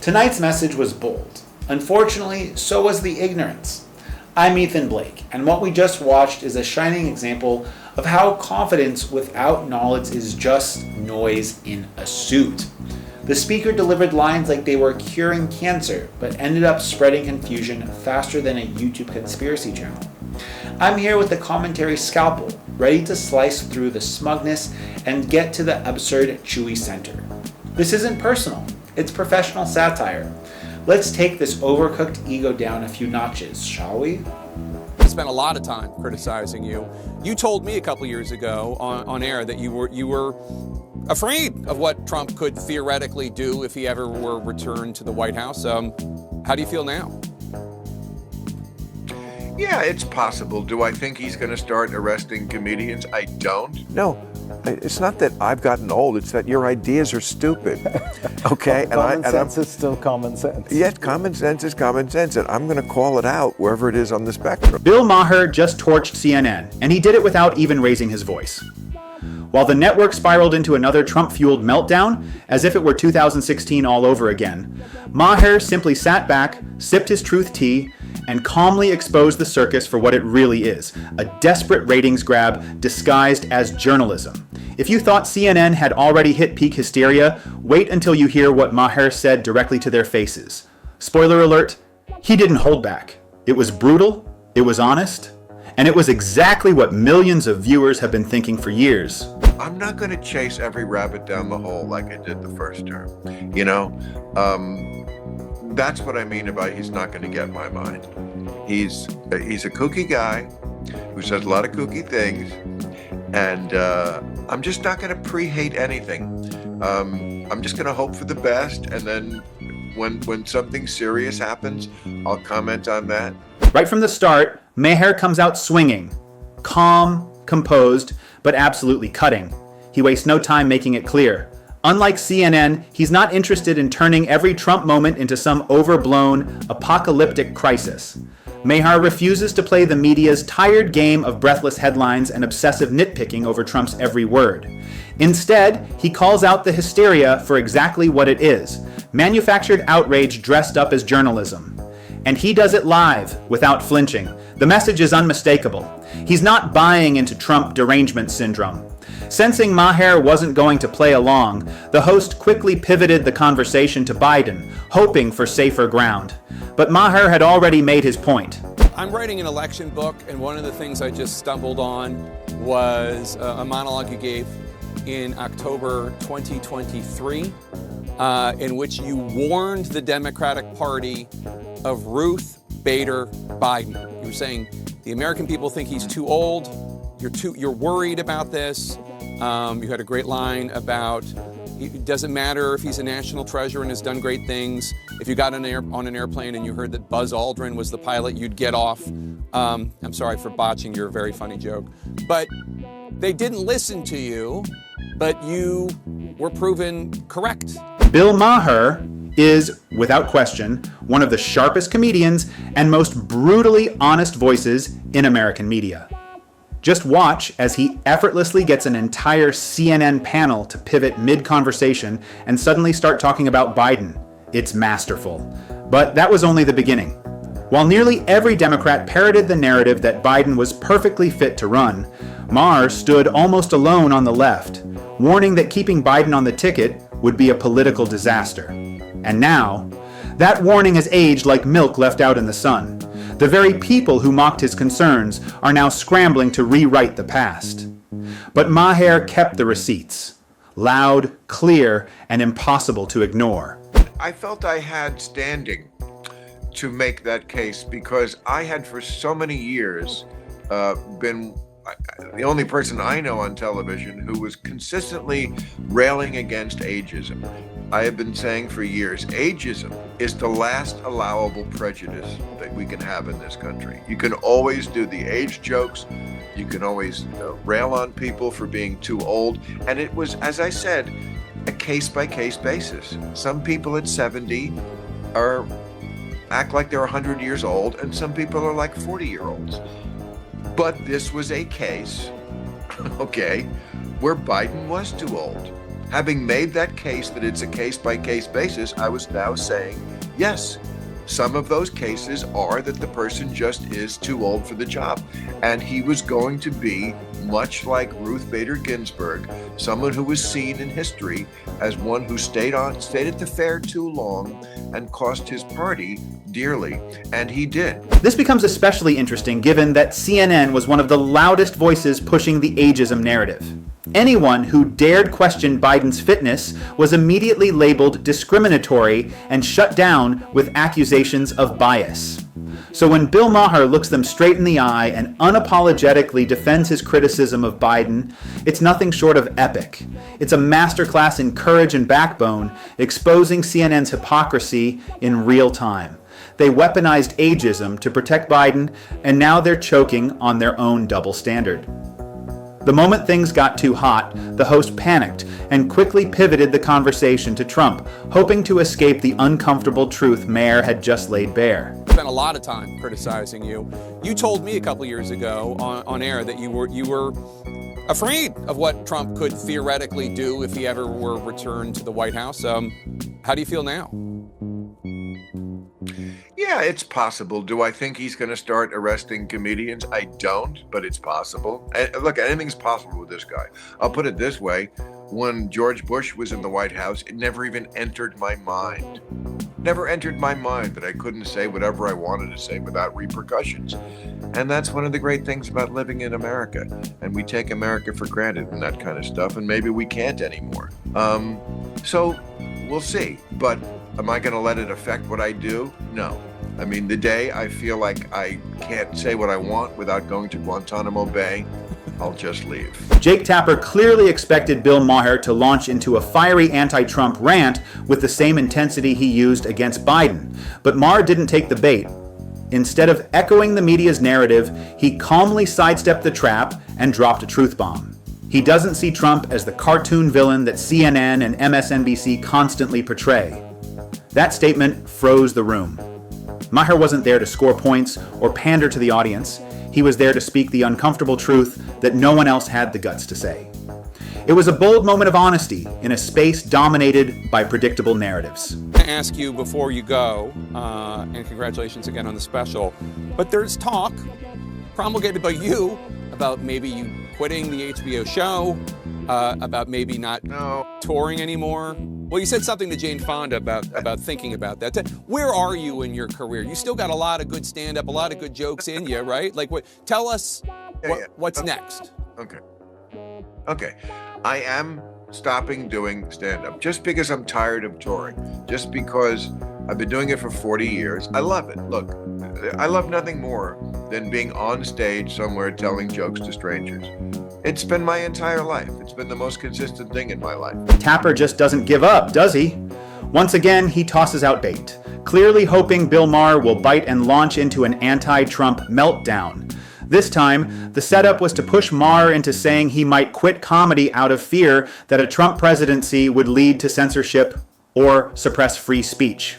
Tonight's message was bold. Unfortunately, so was the ignorance. I'm Ethan Blake, and what we just watched is a shining example of how confidence without knowledge is just noise in a suit. The speaker delivered lines like they were curing cancer, but ended up spreading confusion faster than a YouTube conspiracy channel. I'm here with the commentary scalpel, ready to slice through the smugness and get to the absurd, chewy center. This isn't personal, it's professional satire. Let's take this overcooked ego down a few notches, shall we? I spent a lot of time criticizing you. You told me a couple years ago on air that you were afraid of what Trump could theoretically do if he ever were returned to the White House. How do you feel now? Yeah, it's possible. Do I think he's going to start arresting comedians? I don't. No, it's not that I've gotten old. It's that your ideas are stupid. Okay, common sense is still common sense. Yes, common sense is common sense, and I'm going to call it out wherever it is on the spectrum. Bill Maher just torched CNN, and he did it without even raising his voice. While the network spiraled into another Trump-fueled meltdown, as if it were 2016 all over again, Maher simply sat back, sipped his truth tea, and calmly exposed the circus for what it really is, a desperate ratings grab disguised as journalism. If you thought CNN had already hit peak hysteria, wait until you hear what Maher said directly to their faces. Spoiler alert, he didn't hold back. It was brutal, it was honest, and it was exactly what millions of viewers have been thinking for years. I'm not going to chase every rabbit down the hole like I did the first term. You know, that's what I mean about he's not going to get my mind. He's a kooky guy who says a lot of kooky things, and I'm just not going to pre-hate anything. I'm just going to hope for the best, and then when something serious happens, I'll comment on that. Right from the start, Maher comes out swinging, calm, composed, but absolutely cutting. He wastes no time making it clear. Unlike CNN, he's not interested in turning every Trump moment into some overblown, apocalyptic crisis. Maher refuses to play the media's tired game of breathless headlines and obsessive nitpicking over Trump's every word. Instead, he calls out the hysteria for exactly what it is, manufactured outrage dressed up as journalism. And he does it live, without flinching. The message is unmistakable. He's not buying into Trump derangement syndrome. Sensing Maher wasn't going to play along, the host quickly pivoted the conversation to Biden, hoping for safer ground. But Maher had already made his point. I'm writing an election book, and one of the things I just stumbled on was a monologue you gave in October 2023, in which you warned the Democratic Party of Ruth Bader Biden. You were saying the American people think he's too old. You're worried about this. You had a great line about it doesn't matter if he's a national treasure and has done great things. If you got on an airplane and you heard that Buzz Aldrin was the pilot, you'd get off. I'm sorry for botching your very funny joke. But they didn't listen to you, but you were proven correct. Bill Maher is, without question, one of the sharpest comedians and most brutally honest voices in American media. Just watch as he effortlessly gets an entire CNN panel to pivot mid-conversation and suddenly start talking about Biden. It's masterful. But that was only the beginning. While nearly every Democrat parroted the narrative that Biden was perfectly fit to run, Maher stood almost alone on the left, warning that keeping Biden on the ticket would be a political disaster. And now, that warning has aged like milk left out in the sun. The very people who mocked his concerns are now scrambling to rewrite the past. But Maher kept the receipts. Loud, clear, and impossible to ignore. I felt I had standing to make that case because I had for so many years been the only person I know on television who was consistently railing against ageism. I have been saying for years, ageism is the last allowable prejudice that we can have in this country. You can always do the age jokes. You can always rail on people for being too old. And it was, as I said, a case-by-case basis. Some people at 70 act like they're 100 years old, and some people are like 40-year-olds. But this was a case, okay, where Biden was too old. Having made that case that it's a case-by-case basis, I was now saying, yes, some of those cases are that the person just is too old for the job. And he was going to be, much like Ruth Bader Ginsburg, someone who was seen in history as one who stayed at the fair too long and cost his party dearly. And he did. This becomes especially interesting given that CNN was one of the loudest voices pushing the ageism narrative. Anyone who dared question Biden's fitness was immediately labeled discriminatory and shut down with accusations of bias. So when Bill Maher looks them straight in the eye and unapologetically defends his criticism of Biden, it's nothing short of epic. It's a masterclass in courage and backbone, exposing CNN's hypocrisy in real time. They weaponized ageism to protect Biden, and now they're choking on their own double standard. The moment things got too hot, the host panicked and quickly pivoted the conversation to Trump, hoping to escape the uncomfortable truth Maher had just laid bare. Spent a lot of time criticizing you. You told me a couple years ago on air that you were afraid of what Trump could theoretically do if he ever were returned to the White House. How do you feel now? Yeah, it's possible. Do I think he's going to start arresting comedians? I don't, but it's possible. Look, anything's possible with this guy. I'll put it this way. When George Bush was in the White House, it never even entered my mind. Never entered my mind that I couldn't say whatever I wanted to say without repercussions. And that's one of the great things about living in America. And we take America for granted and that kind of stuff, and maybe we can't anymore. So we'll see. But am I going to let it affect what I do? No. I mean, the day I feel like I can't say what I want without going to Guantanamo Bay, I'll just leave. Jake Tapper clearly expected Bill Maher to launch into a fiery anti-Trump rant with the same intensity he used against Biden. But Maher didn't take the bait. Instead of echoing the media's narrative, he calmly sidestepped the trap and dropped a truth bomb. He doesn't see Trump as the cartoon villain that CNN and MSNBC constantly portray. That statement froze the room. Maher wasn't there to score points or pander to the audience. He was there to speak the uncomfortable truth that no one else had the guts to say. It was a bold moment of honesty in a space dominated by predictable narratives. I ask you before you go, and congratulations again on the special, but there's talk promulgated by you about maybe you quitting the HBO show, about maybe not touring anymore. Well, you said something to Jane Fonda about thinking about that. Where are you in your career? You still got a lot of good stand-up, a lot of good jokes in you, right? Like, tell us what's next. Okay. I am stopping doing stand-up just because I'm tired of touring, just because I've been doing it for 40 years. I love it. Look, I love nothing more than being on stage somewhere telling jokes to strangers. It's been my entire life. It's been the most consistent thing in my life. Tapper just doesn't give up, does he? Once again, he tosses out bait, clearly hoping Bill Maher will bite and launch into an anti-Trump meltdown. This time, the setup was to push Maher into saying he might quit comedy out of fear that a Trump presidency would lead to censorship or suppress free speech.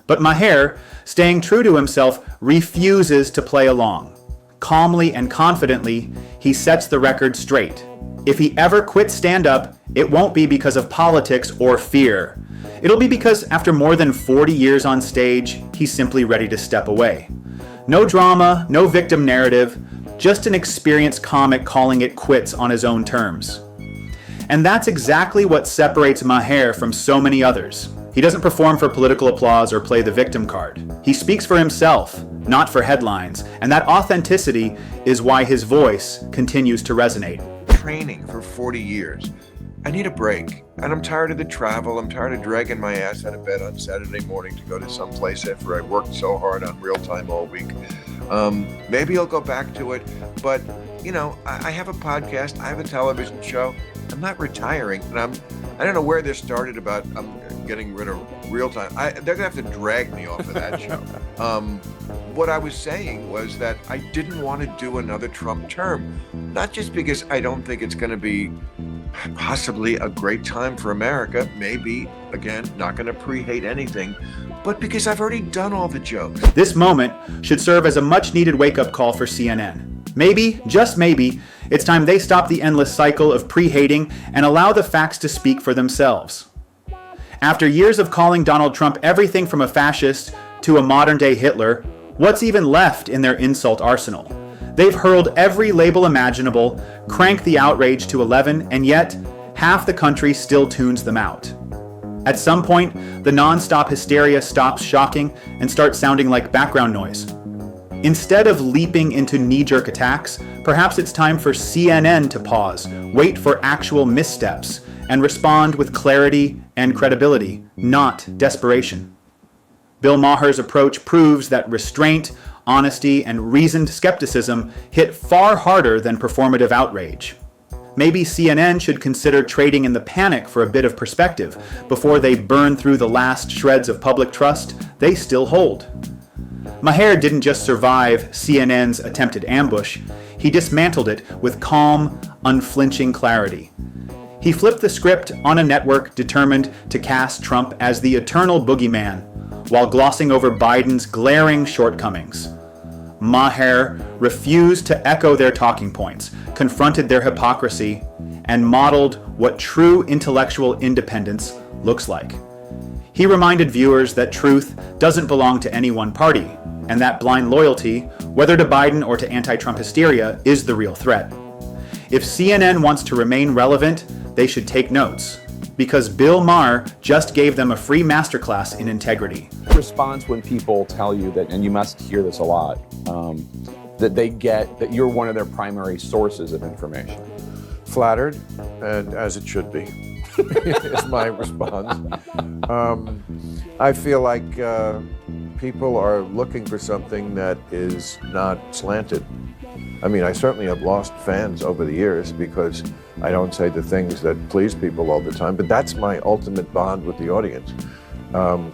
But Maher, staying true to himself, refuses to play along. Calmly and confidently, he sets the record straight. If he ever quits stand-up, it won't be because of politics or fear. It'll be because after more than 40 years on stage, he's simply ready to step away. No drama, no victim narrative, just an experienced comic calling it quits on his own terms. And that's exactly what separates Maher from so many others. He doesn't perform for political applause or play the victim card. He speaks for himself, not for headlines, and that authenticity is why his voice continues to resonate. Training for 40 years. I need a break, and I'm tired of the travel. I'm tired of dragging my ass out of bed on Saturday morning to go to some place after I worked so hard on Real Time all week. Maybe I'll go back to it, but I have a podcast, I have a television show. I'm not retiring, and I don't know where this started about getting rid of Real Time. They're gonna have to drag me off of that show. What I was saying was that I didn't want to do another Trump term, not just because I don't think it's going to be possibly a great time for America, maybe, again, not going to pre-hate anything, but because I've already done all the jokes. This moment should serve as a much-needed wake-up call for CNN. Maybe, just maybe, it's time they stop the endless cycle of pre-hating and allow the facts to speak for themselves. After years of calling Donald Trump everything from a fascist to a modern-day Hitler, what's even left in their insult arsenal? They've hurled every label imaginable, cranked the outrage to 11, and yet half the country still tunes them out. At some point, the non-stop hysteria stops shocking and starts sounding like background noise. Instead of leaping into knee-jerk attacks, perhaps it's time for CNN to pause, wait for actual missteps, and respond with clarity and credibility, not desperation. Bill Maher's approach proves that restraint, honesty, and reasoned skepticism hit far harder than performative outrage. Maybe CNN should consider trading in the panic for a bit of perspective before they burn through the last shreds of public trust they still hold. Maher didn't just survive CNN's attempted ambush, he dismantled it with calm, unflinching clarity. He flipped the script on a network determined to cast Trump as the eternal boogeyman, while glossing over Biden's glaring shortcomings. Maher refused to echo their talking points, confronted their hypocrisy, and modeled what true intellectual independence looks like. He reminded viewers that truth doesn't belong to any one party, and that blind loyalty, whether to Biden or to anti-Trump hysteria, is the real threat. If CNN wants to remain relevant, they should take notes, because Bill Maher just gave them a free masterclass in integrity. Response when people tell you that, and you must hear this a lot, that they get that you're one of their primary sources of information. Flattered, and as it should be, is my response. I feel like people are looking for something that is not slanted. I mean, I certainly have lost fans over the years because I don't say the things that please people all the time, but that's my ultimate bond with the audience.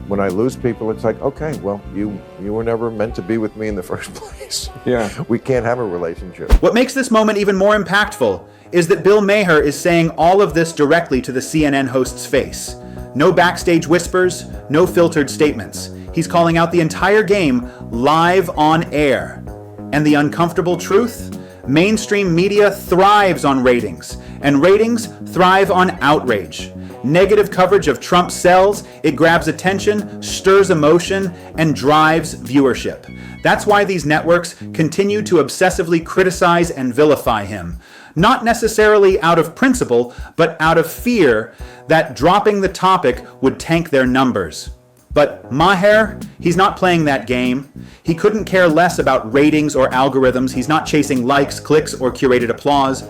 When I lose people, it's like, okay, well, you were never meant to be with me in the first place. Yeah. We can't have a relationship. What makes this moment even more impactful is that Bill Maher is saying all of this directly to the CNN host's face. No backstage whispers, no filtered statements. He's calling out the entire game live on air. And the uncomfortable truth? Mainstream media thrives on ratings, and ratings thrive on outrage. Negative coverage of Trump sells, it grabs attention, stirs emotion, and drives viewership. That's why these networks continue to obsessively criticize and vilify him. Not necessarily out of principle, but out of fear that dropping the topic would tank their numbers. But Maher, he's not playing that game. He couldn't care less about ratings or algorithms. He's not chasing likes, clicks, or curated applause.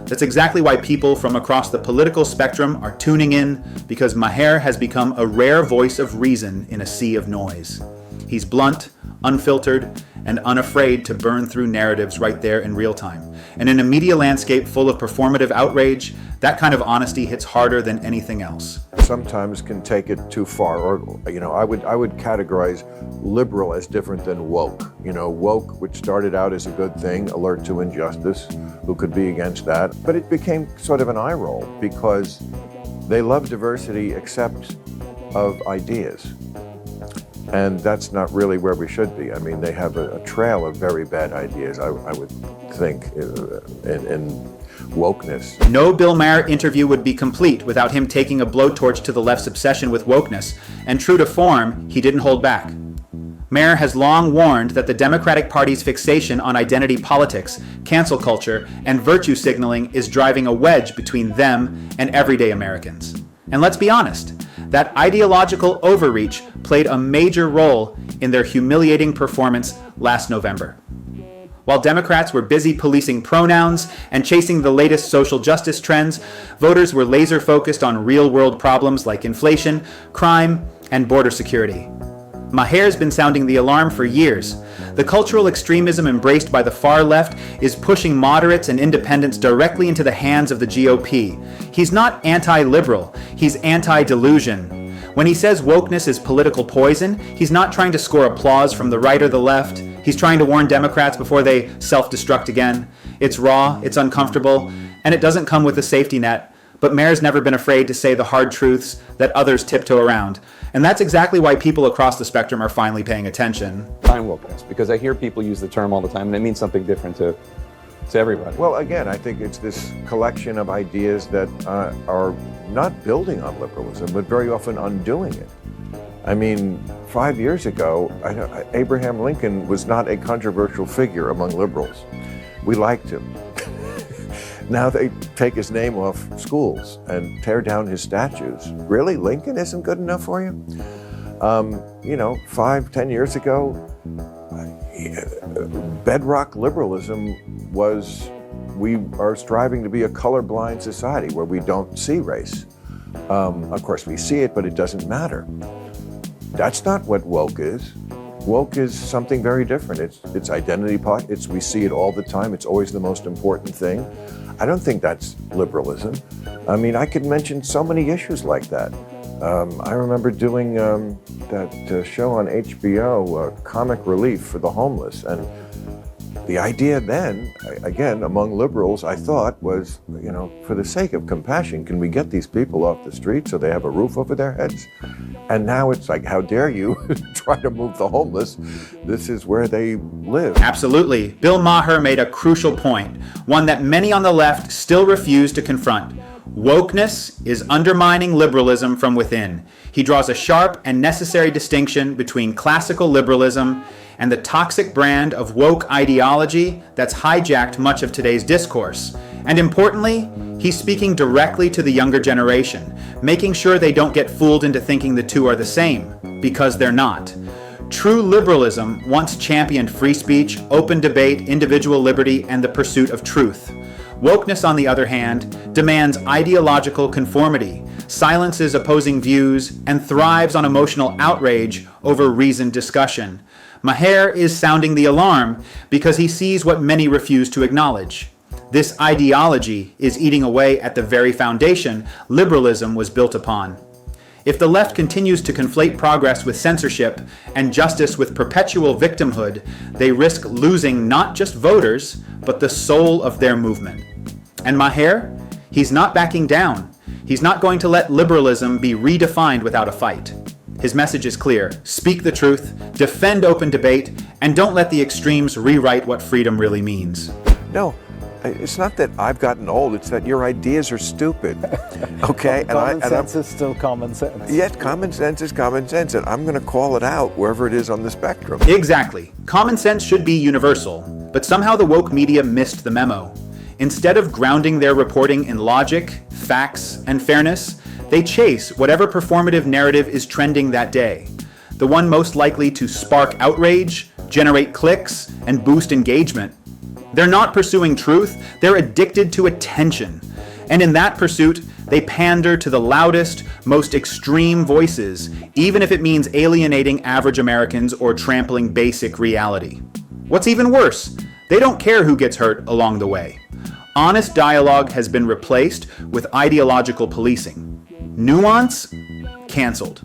That's exactly why people from across the political spectrum are tuning in, because Maher has become a rare voice of reason in a sea of noise. He's blunt, unfiltered, and unafraid to burn through narratives right there in real time. And in a media landscape full of performative outrage, that kind of honesty hits harder than anything else. Sometimes can take it too far, or I would categorize liberal as different than woke. Woke, which started out as a good thing, alert to injustice, who could be against that, but it became sort of an eye roll because they love diversity except of ideas. And that's not really where we should be. I mean, they have a trail of very bad ideas, I would think, in wokeness. No Bill Maher interview would be complete without him taking a blowtorch to the left's obsession with wokeness, and true to form, he didn't hold back. Maher has long warned that the Democratic Party's fixation on identity politics, cancel culture, and virtue signaling is driving a wedge between them and everyday Americans. And let's be honest, that ideological overreach played a major role in their humiliating performance last November. While Democrats were busy policing pronouns and chasing the latest social justice trends, voters were laser-focused on real-world problems like inflation, crime, and border security. Maher's been sounding the alarm for years. The cultural extremism embraced by the far left is pushing moderates and independents directly into the hands of the GOP. He's not anti-liberal, he's anti-delusion. When he says wokeness is political poison, he's not trying to score applause from the right or the left. He's trying to warn Democrats before they self-destruct again. It's raw, it's uncomfortable, and it doesn't come with a safety net. But Maher's never been afraid to say the hard truths that others tiptoe around. And that's exactly why people across the spectrum are finally paying attention. Time wokeness, because I hear people use the term all the time, and it means something different to It's everybody. Well, again, I think it's this collection of ideas that are not building on liberalism, but very often undoing it. I mean, 5 years ago, Abraham Lincoln was not a controversial figure among liberals. We liked him. Now they take his name off schools and tear down his statues. Really? Lincoln isn't good enough for you? 5-10 years ago, bedrock liberalism was we are striving to be a colorblind society where we don't see race. Of course, we see it, but it doesn't matter. That's not what woke is. Woke is something very different. It's identity politics. We see it all the time. It's always the most important thing. I don't think that's liberalism. I mean, I could mention so many issues like that. I remember doing that show on HBO, Comic Relief for the Homeless. And the idea then, again, among liberals, I thought was, for the sake of compassion, can we get these people off the street so they have a roof over their heads? And now it's like, how dare you try to move the homeless? This is where they live. Absolutely. Bill Maher made a crucial point, one that many on the left still refuse to confront. Wokeness is undermining liberalism from within. He draws a sharp and necessary distinction between classical liberalism and the toxic brand of woke ideology that's hijacked much of today's discourse. And importantly, he's speaking directly to the younger generation, making sure they don't get fooled into thinking the two are the same, because they're not. True liberalism once championed free speech, open debate, individual liberty, and the pursuit of truth. Wokeness, on the other hand, demands ideological conformity, silences opposing views, and thrives on emotional outrage over reasoned discussion. Maher is sounding the alarm because he sees what many refuse to acknowledge. This ideology is eating away at the very foundation liberalism was built upon. If the left continues to conflate progress with censorship and justice with perpetual victimhood, they risk losing not just voters, but the soul of their movement. And Maher, he's not backing down. He's not going to let liberalism be redefined without a fight. His message is clear: speak the truth, defend open debate, and don't let the extremes rewrite what freedom really means. No, it's not that I've gotten old, it's that your ideas are stupid. Okay? Common sense is still common sense. Yet common sense is common sense, and I'm going to call it out wherever it is on the spectrum. Exactly. Common sense should be universal, but somehow the woke media missed the memo. Instead of grounding their reporting in logic, facts, and fairness, they chase whatever performative narrative is trending that day. The one most likely to spark outrage, generate clicks, and boost engagement. They're not pursuing truth, they're addicted to attention. And in that pursuit, they pander to the loudest, most extreme voices, even if it means alienating average Americans or trampling basic reality. What's even worse, they don't care who gets hurt along the way. Honest dialogue has been replaced with ideological policing. Nuance? Canceled.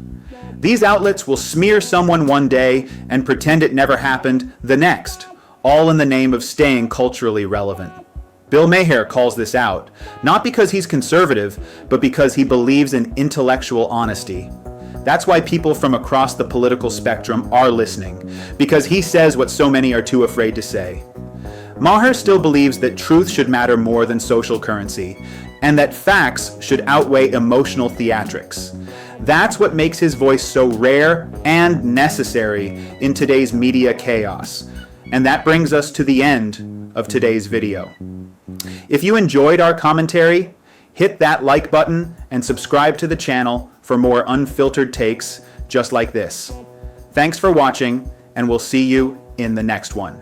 These outlets will smear someone one day and pretend it never happened the next, all in the name of staying culturally relevant. Bill Maher calls this out, not because he's conservative, but because he believes in intellectual honesty. That's why people from across the political spectrum are listening, because he says what so many are too afraid to say. Maher still believes that truth should matter more than social currency, and that facts should outweigh emotional theatrics. That's what makes his voice so rare and necessary in today's media chaos. And that brings us to the end of today's video. If you enjoyed our commentary, hit that like button and subscribe to the channel for more unfiltered takes just like this. Thanks for watching, and we'll see you in the next one.